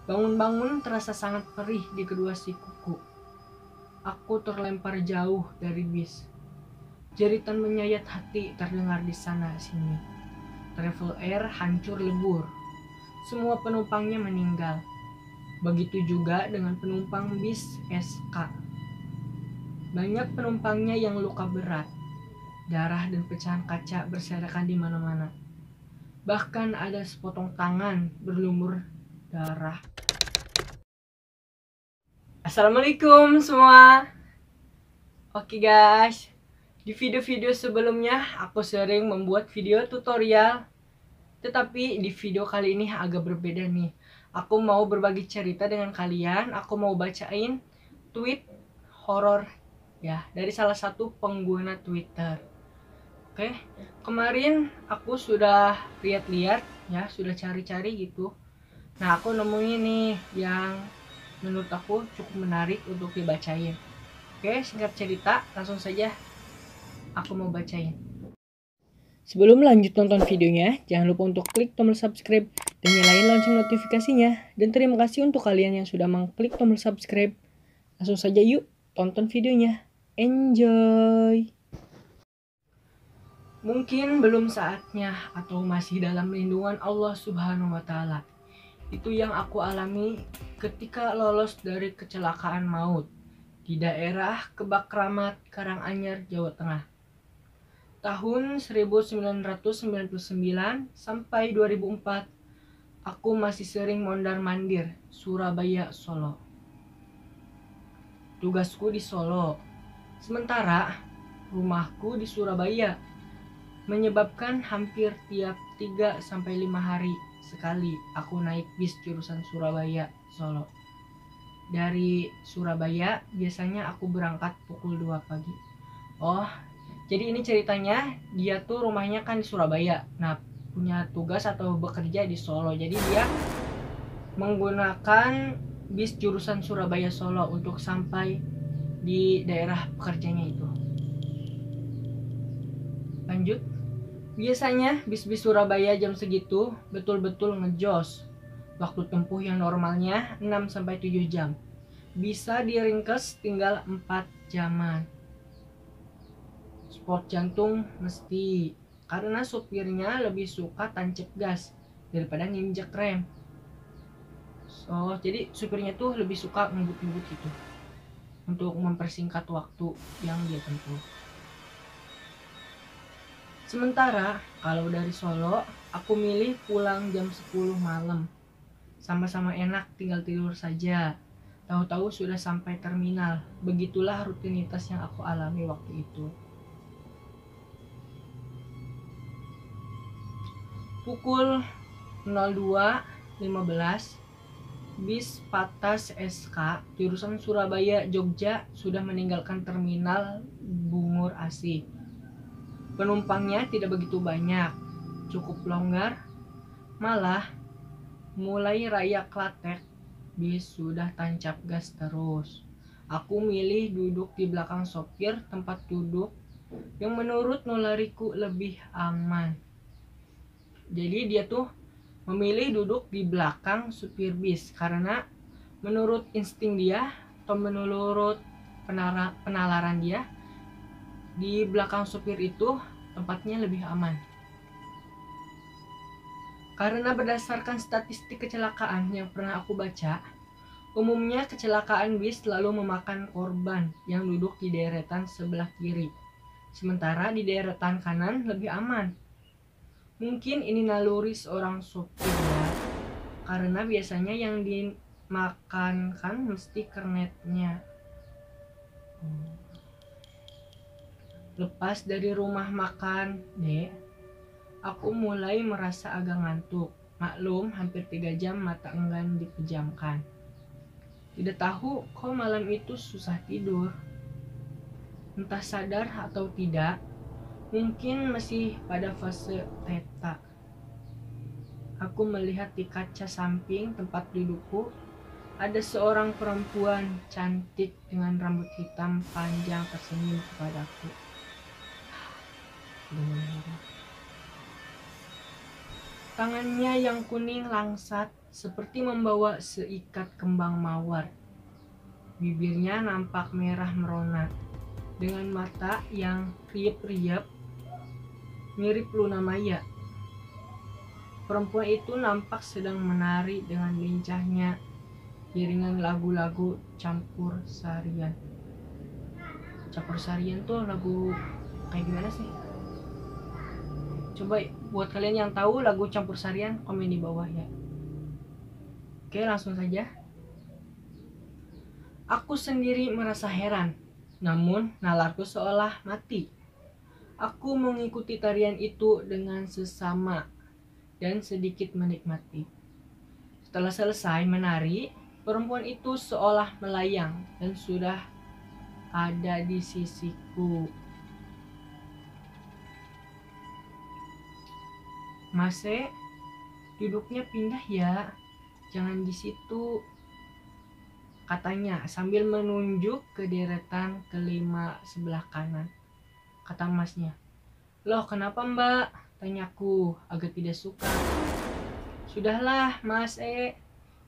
Bangun-bangun terasa sangat perih di kedua sikuku. Aku terlempar jauh dari bis. Jeritan menyayat hati terdengar di sana sini. Travel Air hancur lebur. Semua penumpangnya meninggal. Begitu juga dengan penumpang bis SK. Banyak penumpangnya yang luka berat. Darah dan pecahan kaca berserakan di mana-mana. Bahkan ada sepotong tangan berlumur darah. Assalamualaikum semua. Oke guys, di video-video sebelumnya aku sering membuat video tutorial. Tetapi di video kali ini agak berbeda nih. Aku mau berbagi cerita dengan kalian. Aku mau bacain tweet horor ya dari salah satu pengguna Twitter. Oke, kemarin aku sudah lihat-lihat ya, sudah cari-cari gitu. Nah, aku nemuin nih yang menurut aku cukup menarik untuk dibacain. Oke, singkat cerita, langsung saja aku mau bacain. Sebelum lanjut nonton videonya, jangan lupa untuk klik tombol subscribe dan nyalain lonceng notifikasinya. Dan terima kasih untuk kalian yang sudah mengklik tombol subscribe. Langsung saja yuk, tonton videonya. Enjoy! Mungkin belum saatnya atau masih dalam lindungan Allah Subhanahu wa Ta'ala. Itu yang aku alami ketika lolos dari kecelakaan maut di daerah Kebak Ramat, Karanganyar, Jawa Tengah. Tahun 1999 sampai 2004, aku masih sering mondar-mandir Surabaya, Solo. Tugasku di Solo, sementara rumahku di Surabaya, menyebabkan hampir tiap 3-5 hari sekali aku naik bis jurusan Surabaya, Solo. Dari Surabaya biasanya aku berangkat pukul 2 pagi. Oh, jadi ini ceritanya, dia tuh rumahnya kan di Surabaya. Nah, punya tugas atau bekerja di Solo. Jadi dia menggunakan bis jurusan Surabaya Solo untuk sampai di daerah pekerjanya itu. Lanjut. Biasanya bis-bis Surabaya jam segitu betul-betul ngejos. Waktu tempuh yang normalnya 6-7 jam. Bisa diringkes tinggal 4 jaman. Sport jantung mesti, karena supirnya lebih suka tancap gas daripada nginjek rem. So, jadi supirnya tuh lebih suka ngebut-ngebut gitu untuk mempersingkat waktu yang dia tempuh. Sementara kalau dari Solo, aku milih pulang jam 10 malam. Sama-sama enak, tinggal tidur saja. Tahu-tahu sudah sampai terminal. Begitulah rutinitas yang aku alami waktu itu. Pukul 02.15, bis Patas SK jurusan Surabaya Jogja sudah meninggalkan terminal Bungur Asih. Penumpangnya tidak begitu banyak, cukup longgar. Malah mulai raya Klatek, bis sudah tancap gas terus. Aku milih duduk di belakang sopir, tempat duduk yang menurut naluriku lebih aman. Jadi dia tuh memilih duduk di belakang supir bis karena menurut insting dia atau menurut penalaran dia, di belakang supir itu tempatnya lebih aman. Karena berdasarkan statistik kecelakaan yang pernah aku baca, umumnya kecelakaan bis selalu memakan korban yang duduk di deretan sebelah kiri, sementara di deretan kanan lebih aman. Mungkin ini naluri seorang sopir ya, karena biasanya yang dimakan kan mesti kernetnya. Lepas dari rumah makan, aku mulai merasa agak ngantuk. Maklum, hampir 3 jam mata enggan dipejamkan. Tidak tahu kok malam itu susah tidur. Entah sadar atau tidak, mungkin masih pada fase theta. Aku melihat di kaca samping tempat dudukku, ada seorang perempuan cantik dengan rambut hitam panjang tersenyum kepadaku. Tangannya yang kuning langsat seperti membawa seikat kembang mawar. Bibirnya nampak merah merona, dengan mata yang riap-riap mirip Luna Maya. Perempuan itu nampak sedang menari dengan lincahnya iringan lagu-lagu campur sarian. Campur sarian tuh lagu kayak gimana sih? Coba buat kalian yang tahu lagu campur sarian, komen di bawah ya. Oke, langsung saja. Aku sendiri merasa heran, namun nalarku seolah mati. Aku mengikuti tarian itu dengan sesama dan sedikit menikmati. Setelah selesai menari, perempuan itu seolah melayang dan sudah ada di sisiku. Mase, duduknya pindah ya, jangan di situ, katanya sambil menunjuk ke deretan kelima sebelah kanan. Kata masnya. Loh, kenapa mbak? Tanyaku agak tidak suka. Sudahlah mas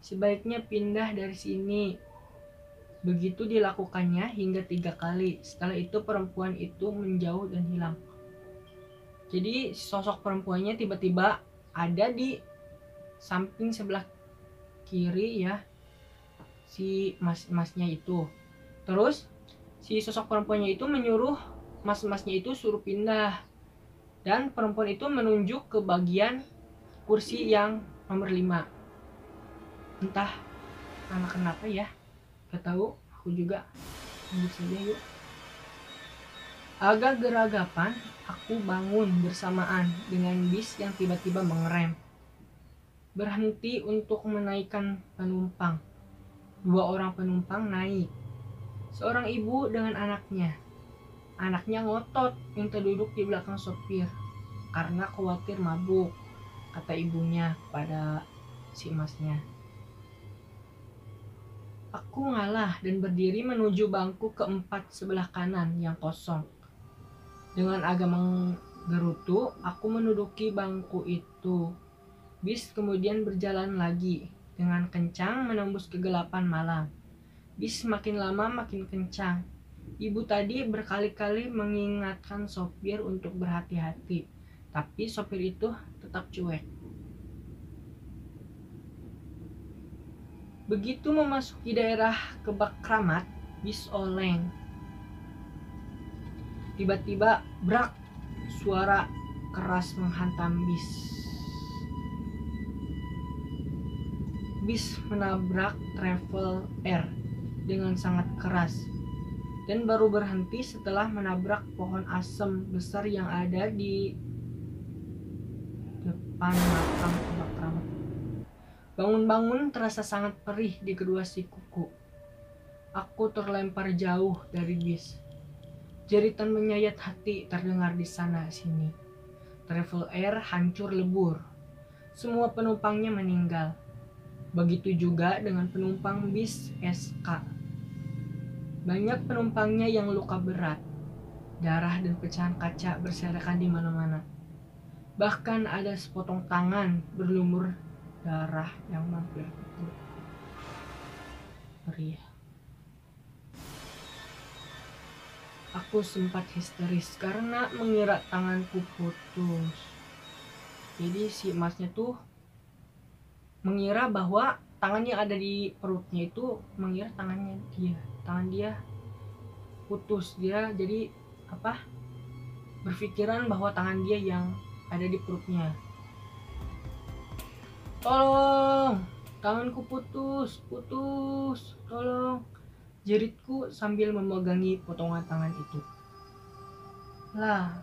sebaiknya pindah dari sini. Begitu dilakukannya hingga 3 kali. Setelah itu perempuan itu menjauh dan hilang. Jadi sosok perempuannya tiba-tiba ada di samping sebelah kiri ya, si masnya itu. Terus si sosok perempuannya itu menyuruh masnya itu suruh pindah, dan perempuan itu menunjuk ke bagian kursi yang nomor 5. Entah anak kenapa ya, gak tahu, aku juga lanjut saja yuk. Agak geragapan, aku bangun bersamaan dengan bis yang tiba-tiba mengerem, berhenti untuk menaikkan penumpang. 2 orang penumpang naik, seorang ibu dengan anaknya. Anaknya ngotot minta duduk di belakang sopir karena khawatir mabuk, kata ibunya pada si masnya. Aku ngalah dan berdiri menuju bangku keempat sebelah kanan yang kosong. Dengan agak menggerutu, aku menduduki bangku itu. Bis kemudian berjalan lagi dengan kencang menembus kegelapan malam. Bis makin lama makin kencang. Ibu tadi berkali-kali mengingatkan sopir untuk berhati-hati, tapi sopir itu tetap cuek. Begitu memasuki daerah Kebak Kramat, bis oleng. Tiba-tiba brak, suara keras menghantam bis. Bis menabrak Travel Air dengan sangat keras dan baru berhenti setelah menabrak pohon asem besar yang ada di depan makam Kebak Kramat. Bangun-bangun terasa sangat perih di kedua sikuku. Aku terlempar jauh dari bis. Jeritan menyayat hati terdengar di sana sini. Travel Air hancur lebur. Semua penumpangnya meninggal. Begitu juga dengan penumpang bis SK. Banyak penumpangnya yang luka berat. Darah dan pecahan kaca berserakan di mana-mana. Bahkan ada sepotong tangan berlumur darah yang mampir itu. Perih. Aku sempat histeris karena mengira tanganku putus. Jadi si emasnya tuh mengira bahwa tangan yang ada di perutnya itu mengira tangan dia putus. Dia jadi berpikiran bahwa tangan dia yang ada di perutnya. Tolong, tanganku putus, tolong, jeritku sambil memegangi potongan tangan itu. Lah,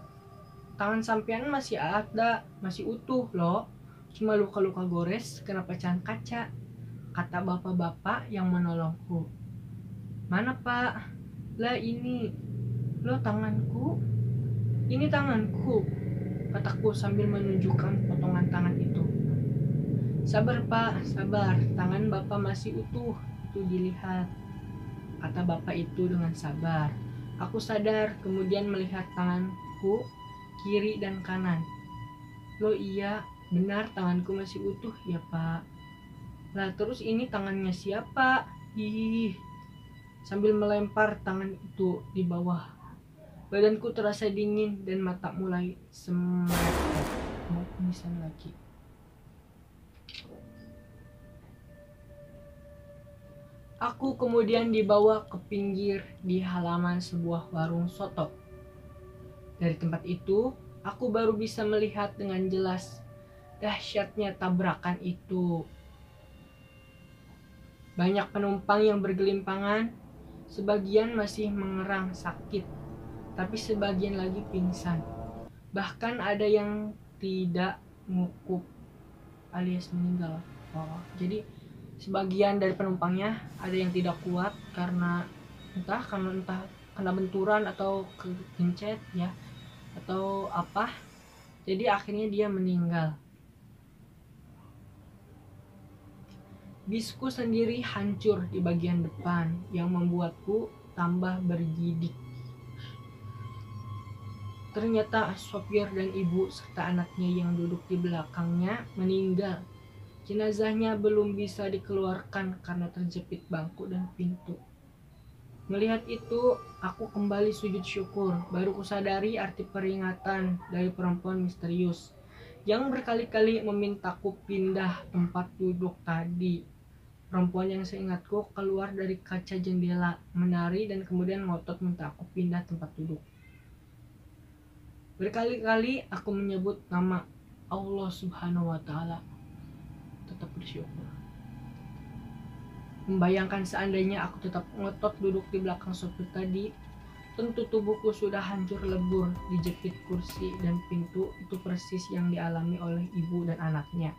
tangan sampean masih ada, masih utuh loh. Cuma luka-luka gores kena pecahan kaca, kata bapak-bapak yang menolongku. Mana pak? Lah ini, lo tanganku, ini tanganku, kataku sambil menunjukkan potongan tangan itu. Sabar pak, sabar, tangan bapak masih utuh, itu dilihat, kata bapak itu dengan sabar. Aku sadar, kemudian melihat tanganku kiri dan kanan. Loh iya, benar tanganku masih utuh ya pak. Lah terus ini tangannya siapa? Ih, sambil melempar tangan itu di bawah. Badanku terasa dingin dan mata mulai semerat. Mau pingsan lagi. Aku kemudian dibawa ke pinggir di halaman sebuah warung soto. Dari tempat itu, aku baru bisa melihat dengan jelas dahsyatnya tabrakan itu. Banyak penumpang yang bergelimpangan, sebagian masih mengerang sakit, tapi sebagian lagi pingsan. Bahkan ada yang tidak ngukup alias meninggal. Jadi sebagian dari penumpangnya ada yang tidak kuat karena entah kena benturan atau kegencet ya atau apa, jadi akhirnya dia meninggal. Bisku sendiri hancur di bagian depan yang membuatku tambah bergidik. Ternyata sopir dan ibu serta anaknya yang duduk di belakangnya meninggal. Jenazahnya belum bisa dikeluarkan karena terjepit bangku dan pintu. Melihat itu, aku kembali sujud syukur. Baru kusadari arti peringatan dari perempuan misterius yang berkali-kali memintaku pindah tempat duduk tadi. Perempuan yang seingatku keluar dari kaca jendela, menari dan kemudian ngotot minta aku pindah tempat duduk. Berkali-kali aku menyebut nama Allah Subhanahu wa Ta'ala. Tetap bersyukur. Membayangkan seandainya aku tetap ngotot duduk di belakang sopir tadi, tentu tubuhku sudah hancur lebur dijepit kursi dan pintu. Itu persis yang dialami oleh ibu dan anaknya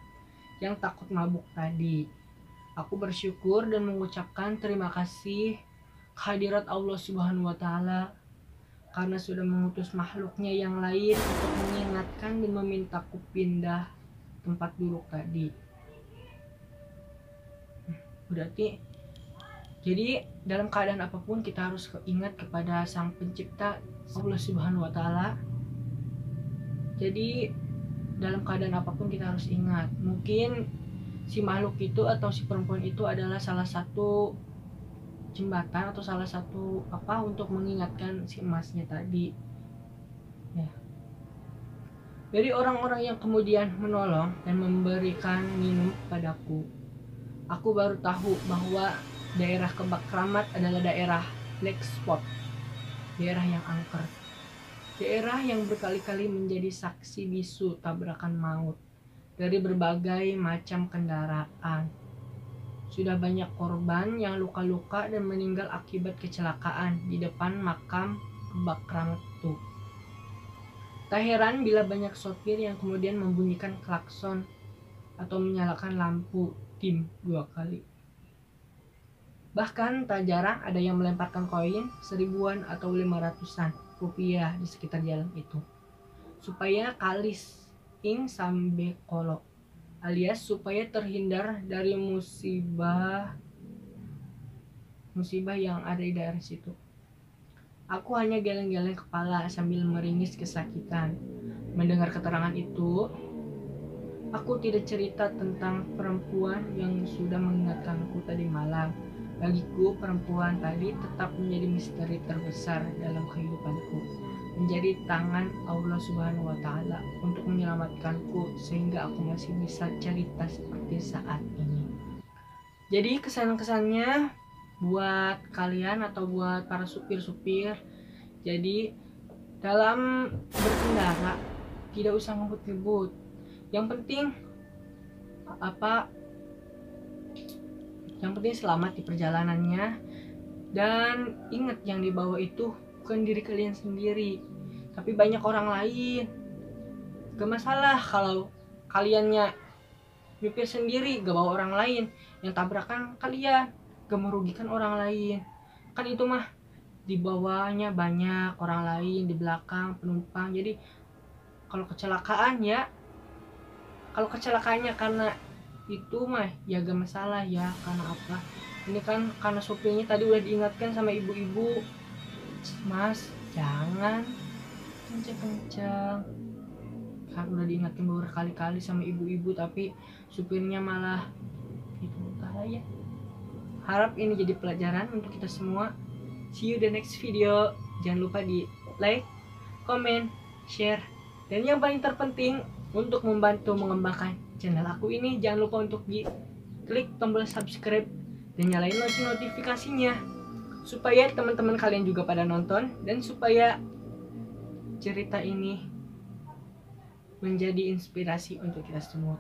yang takut mabuk tadi. Aku bersyukur dan mengucapkan terima kasih kehadirat Allah Subhanahu wa Ta'ala karena sudah mengutus makhluknya yang lain untuk mengingatkan dan memintaku pindah tempat duduk tadi. Berarti jadi dalam keadaan apapun kita harus ingat kepada Sang Pencipta Allah Subhanahu wa Ta'ala. Jadi dalam keadaan apapun kita harus ingat. Mungkin si makhluk itu atau si perempuan itu adalah salah satu jembatan atau salah satu untuk mengingatkan si emasnya tadi. Ya. Dari orang-orang yang kemudian menolong dan memberikan minum padaku, aku baru tahu bahwa daerah Kebak Keramat adalah daerah black spot, daerah yang angker, daerah yang berkali-kali menjadi saksi bisu tabrakan maut dari berbagai macam kendaraan. Sudah banyak korban yang luka-luka dan meninggal akibat kecelakaan di depan makam Kebak Keramat itu. Tak heran bila banyak sopir yang kemudian membunyikan klakson atau menyalakan lampu dim 2 kali. Bahkan tak jarang ada yang melemparkan koin 1000-an atau 500-an rupiah di sekitar jalan itu, supaya kalis ing sambe kolo, alias supaya terhindar dari musibah yang ada di daerah situ. Aku hanya geleng-geleng kepala sambil meringis kesakitan. Mendengar keterangan itu, aku tidak cerita tentang perempuan yang sudah mengingatkanku tadi malam. Bagiku perempuan tadi tetap menjadi misteri terbesar dalam kehidupanku, menjadi tangan Allah Subhanahu wa Ta'ala untuk menyelamatkanku sehingga aku masih bisa cerita seperti saat ini. Jadi kesan-kesannya buat kalian atau buat para supir-supir, jadi dalam berkendara tidak usah ngebut-ngebut. Yang penting selamat di perjalanannya, dan ingat yang dibawa itu bukan diri kalian sendiri, tapi banyak orang lain. Gak masalah kalau kaliannya nyupir sendiri, gak bawa orang lain, yang tabrakan kalian gak merugikan orang lain. Kan itu mah dibawanya banyak orang lain di belakang penumpang. Jadi kalau kecelakaannya karena itu mah ya gak masalah ya. Karena apa? Ini kan karena sopirnya tadi udah diingatkan sama ibu-ibu, Mas jangan kenceng-kenceng. Kan udah diingatkan berkali-kali sama ibu-ibu, tapi supirnya malah itu utara ya. Harap ini jadi pelajaran untuk kita semua. See you the next video. Jangan lupa di like, comment, share, dan yang paling terpenting untuk membantu mengembangkan channel aku ini, jangan lupa untuk di klik tombol subscribe dan nyalain lonceng notifikasinya supaya teman-teman kalian juga pada nonton dan supaya cerita ini menjadi inspirasi untuk kita semua.